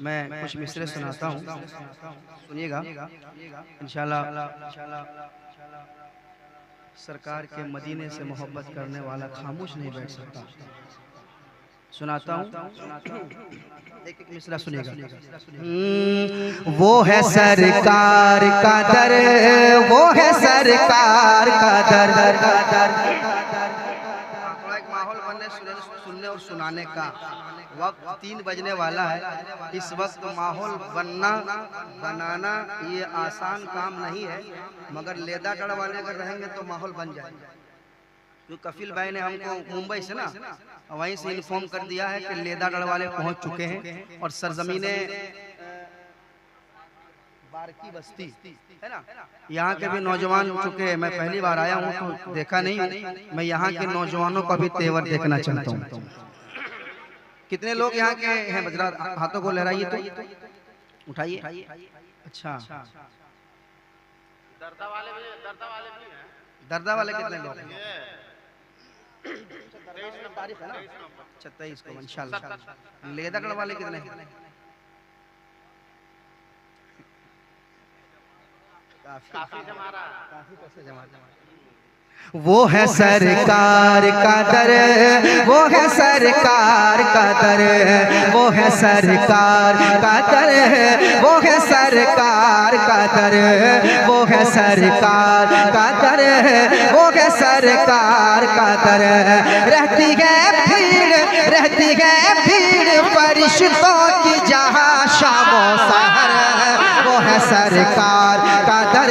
मैं कुछ मिसरे सुनाता हूँ, सुनिएगा इंशाल्लाह। सरकार के मदीने से मोहब्बत करने वाला खामोश नहीं बैठ सकता। सुनाता हूँ, एक एक मिसरा सुनिएगा। वो है सरकार का दर, वो है सरकार का दर, थोड़ा एक माहौल बनने सुनने और सुनाने का। वक्त 3 बजने वाला है। इस वक्त माहौल बनाना ये आसान काम नहीं है, मगर लेदा डड़वाले अगर रहेंगे तो माहौल बन जाएगा। जो कफिल भाई ने हमको मुंबई से ना वहीं से इन्फॉर्म कर दिया है कि लेदा डड़वाले पहुंच चुके हैं और सरजमीने बारकी बस्ती है ना, यहाँ के भी नौजवान चुके हैं। मैं पहली बार आया हूँ तो देखा नहीं हूँ, मैं यहाँ के नौजवानों का भी तेवर देखना चाहता हूँ। कितने लोग यहाँ के हैं? बजरा हाथों को लहराइए तो उठाइए। अच्छा, दर्दा वाले भी हैं। दर्दा वाले कितने लोग हैं? 23 है ना? 23 को इंशाल्लाह। लेदागढ़ वाले कितने हैं? काफी जमा। वो है सरकार का दर, वो है सरकार का दर, वो है सरकार का दर, वो है सरकार का दर, वो है सरकार का दर, वो है सरकार का दर। रहती है भीड़ फरिश्तों की जहाँ शामो सहर, वो है सरकार का दर,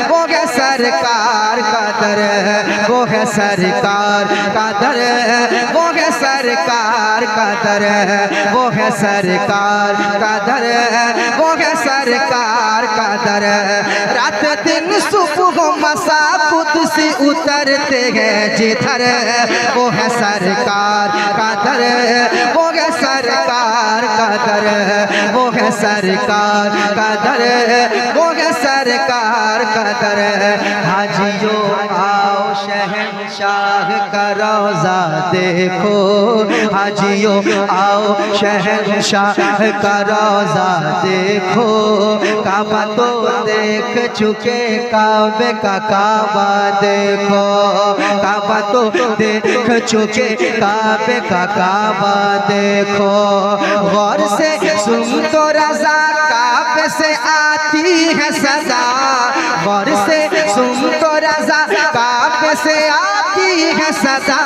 वो है सरकार का दर, वो है सरकार का दर, वो है सरकार का दर, वो है सरकार का दर, वो है सरकार का दर। रात दिन सुबह मसा कुद्स उतरते हैं जिधर, वो है सरकार का दर, वो है सरकार का दर, वो है सरकार का दर, वो है सरकार का दर। हाजियो आओ शहंशाह का रोज़ा देखो, हाजियो आओ शहंशाह का रोज़ा देखो। काबा तो देख चुके, काबे का काबा देखो, काबा तो देख चुके, काबे का काबा देखो। गौर से सुन तो रज़ा, काबे से आती है सदा, गौर से सुन तो रज़ा, काबे से आती है सदा।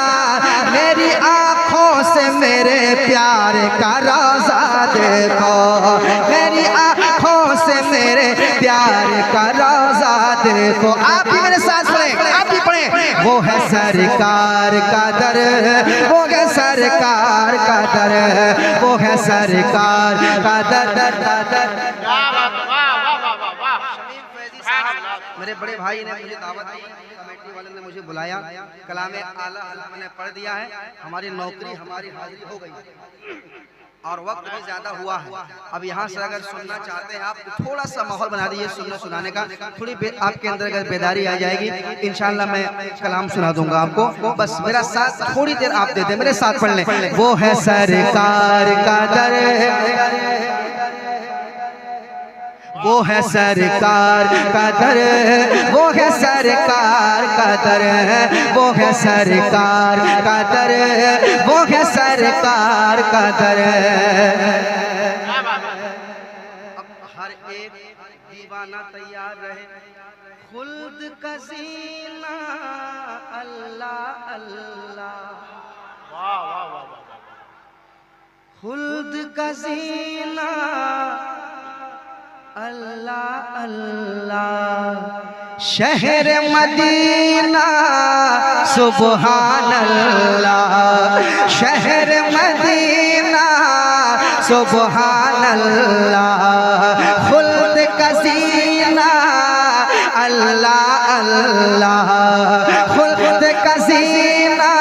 मेरी आँखों से मेरे प्यार का रोज़ा देखो, मेरी आँखों से मेरे प्यार का रोज़ा देखो। आप भी मेरे साथ पढ़ें, आप भी पढ़ें। वो है सरकार का दर, वो है सरकार का दर, वो है सरकार का दर, दर, दर, दर। मेरे बड़े भाई ने मुझे दावत दी, कमेटी वाले ने मुझे बुलाया, कलामे आला मैंने पढ़ दिया है। हमारी नौकरी, हमारी हाजिरी हो गई और वक्त भी ज्यादा हुआ है। अब यहाँ से अगर सुनना चाहते हैं आप, तो थोड़ा सा माहौल बना दीजिए सुनने सुनाने का। थोड़ी आपके अंदर अगर बेदारी आ जाएगी, इंशाल्लाह मैं कलाम सुना दूंगा आपको। बस मेरा साथ थोड़ी देर आप दे दें, मेरे साथ पढ़ लें। वो है सरकार का दर, वो है सरकार का दर, वो है सरकार का दर, वो है सरकार का दर, वो है सरकार का दर। अब हर एक दीवाना तैयार रहे। खुल्द का जीना अल्लाह अल्लाह, वाह वाह वाह, खुल्द का जीना अल्लाह अल्लाह। शहर मदीना सुबहान अल्लाह, शहर मदीना सुबहान अल्लाह। खुल्द का सीना अल्लाह अल्लाह, खुल्द का सीना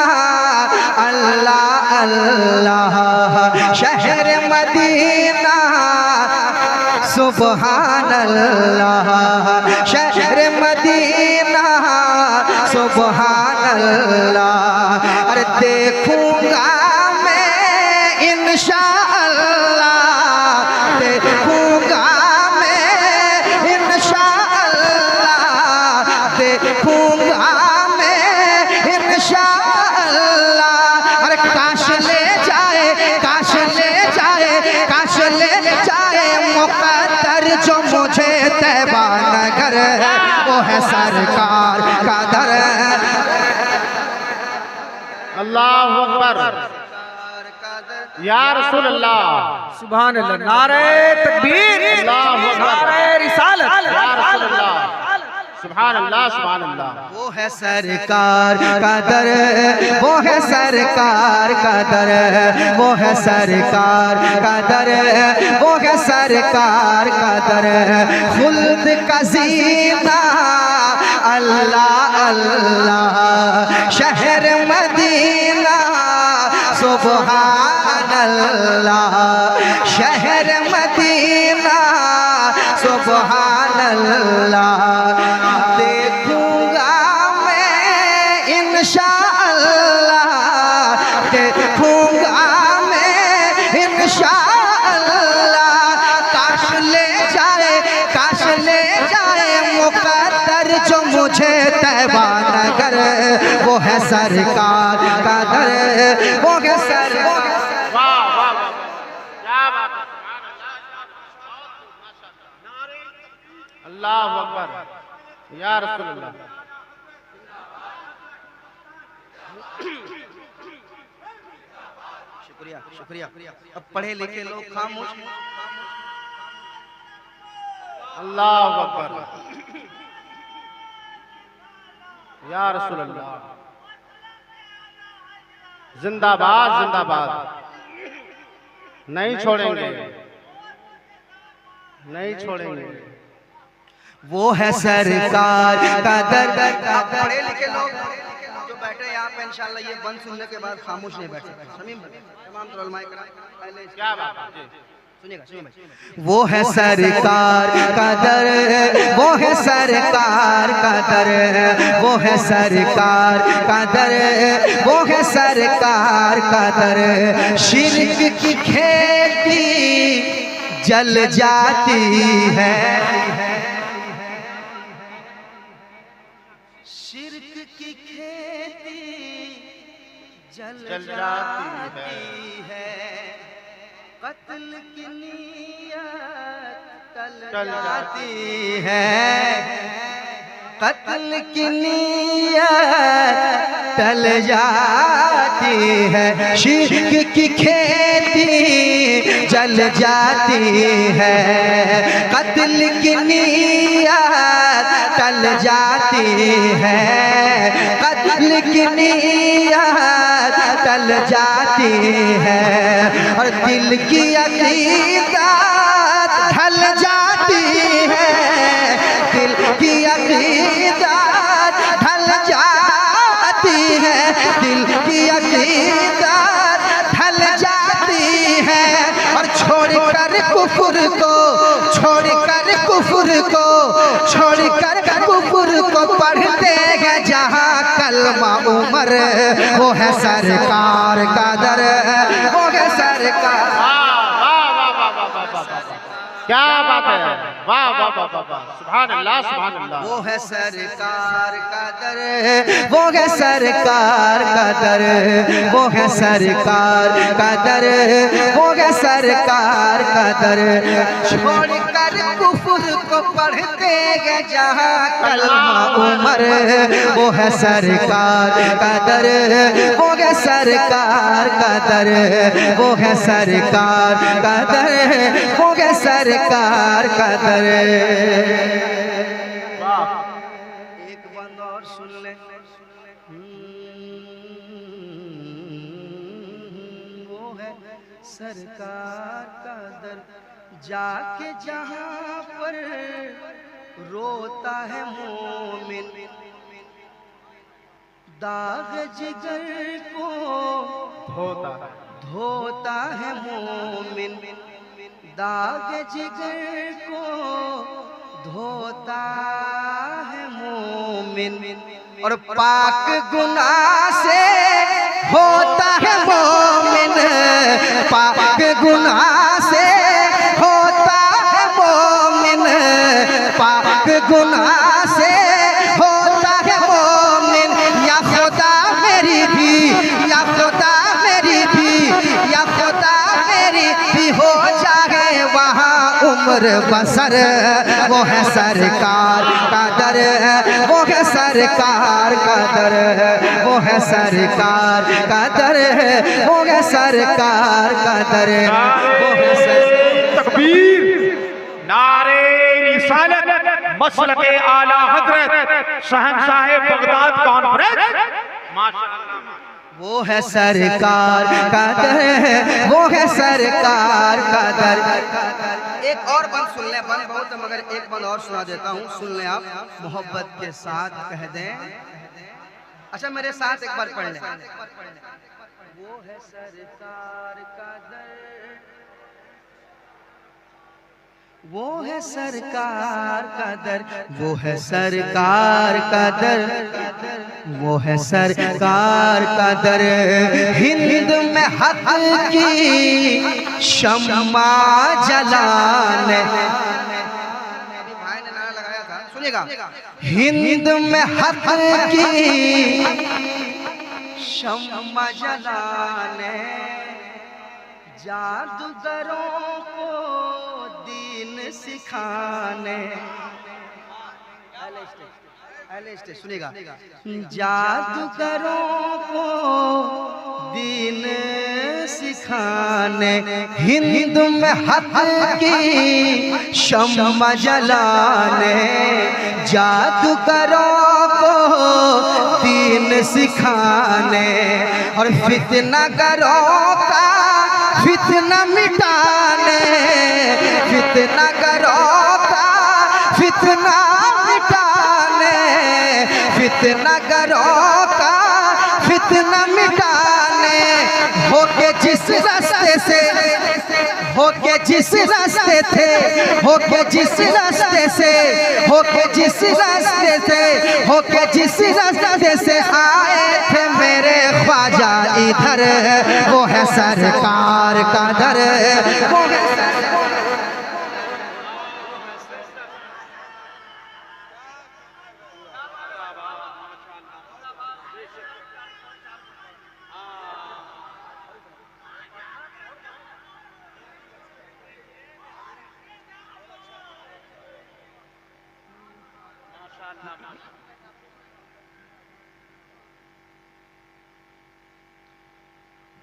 अल्लाह अल्लाह। शहर मदीना सुबहान अल्लाह, शहर मदीना सुबहान अल्लाह। अरे देखूंगा मैं इंशाअल्लाह मुझे तैबा नगर, वो है सरकार का दर। अल्लाहु अकबर, या रसूल अल्लाह, सुभान अल्लाह, नारे तकबीर, अल्लाहु अकबर, नारे रिसालत, या रसूल अल्लाह, सुभान अल्लाह, सुभान अल्लाह। वो है सरकार का दर, वो है सरकार का दर, वो है सरकार का दर, वो है सरकार का दर। खुल्द का जीना अल्लाह अल्लाह, शहर मदीना सुभान अल्लाह, शहर मदीना सुभान अल्लाह। देखूंगा मैं इंशाअल्लाह, देखूंगा मैं इंशाअल्लाह। काश ले जाए मुकद्दर जो मुझे तैबा नगर, वो है सरकार का दर, वो है सरकार। वाह वाह वाह, क्या बात है, अल्लाहु अकबर, या रसूल अल्लाह। शुक्रिया शुक्रिया। अब पढ़े लिखे लोग खामोश। अल्लाहु अकबर, या रसूल अल्लाह। जिंदाबाद जिंदाबाद, नहीं छोड़ेंगे, नहीं छोड़ेंगे। वो है सरकार का दर। पढ़े लिखे लोग जो बैठे यहाँ पे इंशाल्लाह ये बंद सुनने के बाद खामोश नहीं बैठ सकते। शमीम भाई, तमाम तो उलमाए किराम पहले क्या बात है जी। सुनिएगा, सुनिए भाई। वो है सरकार का दर, वो है सरकार का दर, वो है सरकार का दर, वो है सरकार का दर। शिरक की खेती जल जाती है, शिरक की खेती जल जाती है। कत्ल की नियत टल जाती है, कत्ल की नियत टल जाती है। शिरक की खेती जल जाती है, कत्ल की नियत टल जाती है, कत्ल की नियत टल जाती है। और दिल की अकीदत ढल जाती है, दिल की अकीदत ढल जाती है, दिल की अकीदत ढल जाती है। और छोड़कर कुफर को, छोड़कर कुफर को, छोड़कर कुफर को पढ़ते हैं जहाँ कलमा उमर, वो है सरकार का दर, वो है सरकार। क्या बात है, वाह वाह वाह वाह वाह, सुभान अल्लाह, सुभान अल्लाह। वो है सरकार का दर, वो है सरकार का दर, वो है सरकार का दर, वो है सरकार का दर। छोड़कर कुफर को पढ़ते हैं जहाँ कलमा उमर, वो है सरकार का दर, वो है सरकार का दर, वो है सरकार का दर, वो है सरकार का दर। एक बंद और सुन ले। वो है सरकार का दर, जाके जहाँ पर रोता है मोमिन, दाग जिगर को धोता है मोमिन, दाग जिगर को धोता है मोमिन। और पाक गुनाह से होता है मोमिन, पाक गुनाह से होता है मोमिन, पाक गुनाह से होता है मोमिन। या खुदा मेरी भी, या खुदा मेरी भी, या खुदा मेरी भी हो जाए वहाँ उम्र बसर, वो है सरकार का दर, वो है सरकार का दर, वो है सरकार का दर, वो है सरकार का दर, वो है तकबीर, नारे रिसालत, मसलके आला हजरत शहंशाह बगदाद कॉन्फ्रेंस। माशाअल्लाह, वो है सरकार का दर, वो है सरकार का दर। एक और बंद सुन ले, बंद बहुत है मगर एक बंद और सुना देता हूँ, सुन ले आप, मोहब्बत के साथ कह दें। अच्छा मेरे साथ एक बार पढ़ ले। वो है सरकार का दर, वो है सरकार का दर, वो है सरकार का दर, वो है सरकार का दर। हिंद में हक की शम्मा जलाने, अभी भाई ने नारा लगाया था, सुनिएगा। हिंद में हक की शम्मा जलाने, जादूगरों को दीन सिखाने, सुनिएगा, जादूगरों को दीन सिखाने, हिंद में हक की शम्मा जलाने, जादूगरों को दीन सिखाने, और फितनागरों का फितना मिटाने, फितनागरों का फितना मिटाने, फितनागरों का फितना मिटाने, होके जिस रास्ते से, होके जिस रास्ते थे, होके जिस रास्ते से, होके जिस रास्ते से, होके जिस रास्ते से आए थे मेरे ख्वाजा इधर, वो है सरकार का दर, वो है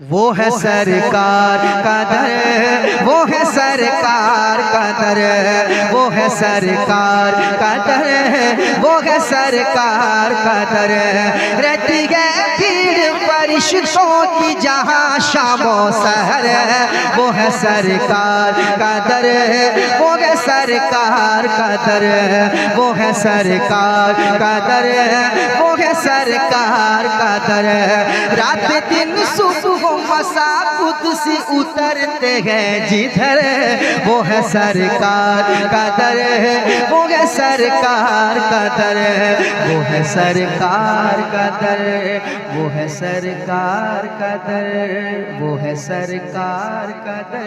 वो है सरकार का दर, वो है सरकार का दर, वो है सरकार का दर, वो है सरकार का दर। रहती है भीड़ फरिश्तों की जहाँ शामो सहर, वो है सरकार का दर, वो है सरकार का दर, वो है सरकार का दर, वो है सरकार का दर। रात दिन सुबह मसा कुदसी उतरते हैं जिधर, वो है सरकार का दर, वो है सरकार का दर, वो है सरकार का दर, वो है सरकार का दर, वो है सरकार का दर,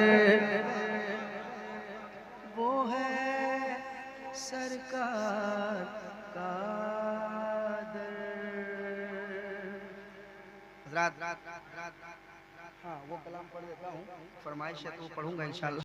वो है सरकार का दर। हाँ वो कलाम पढ़ देता हूँ, फरमाइश है तो पढ़ूंगा इंशाल्लाह।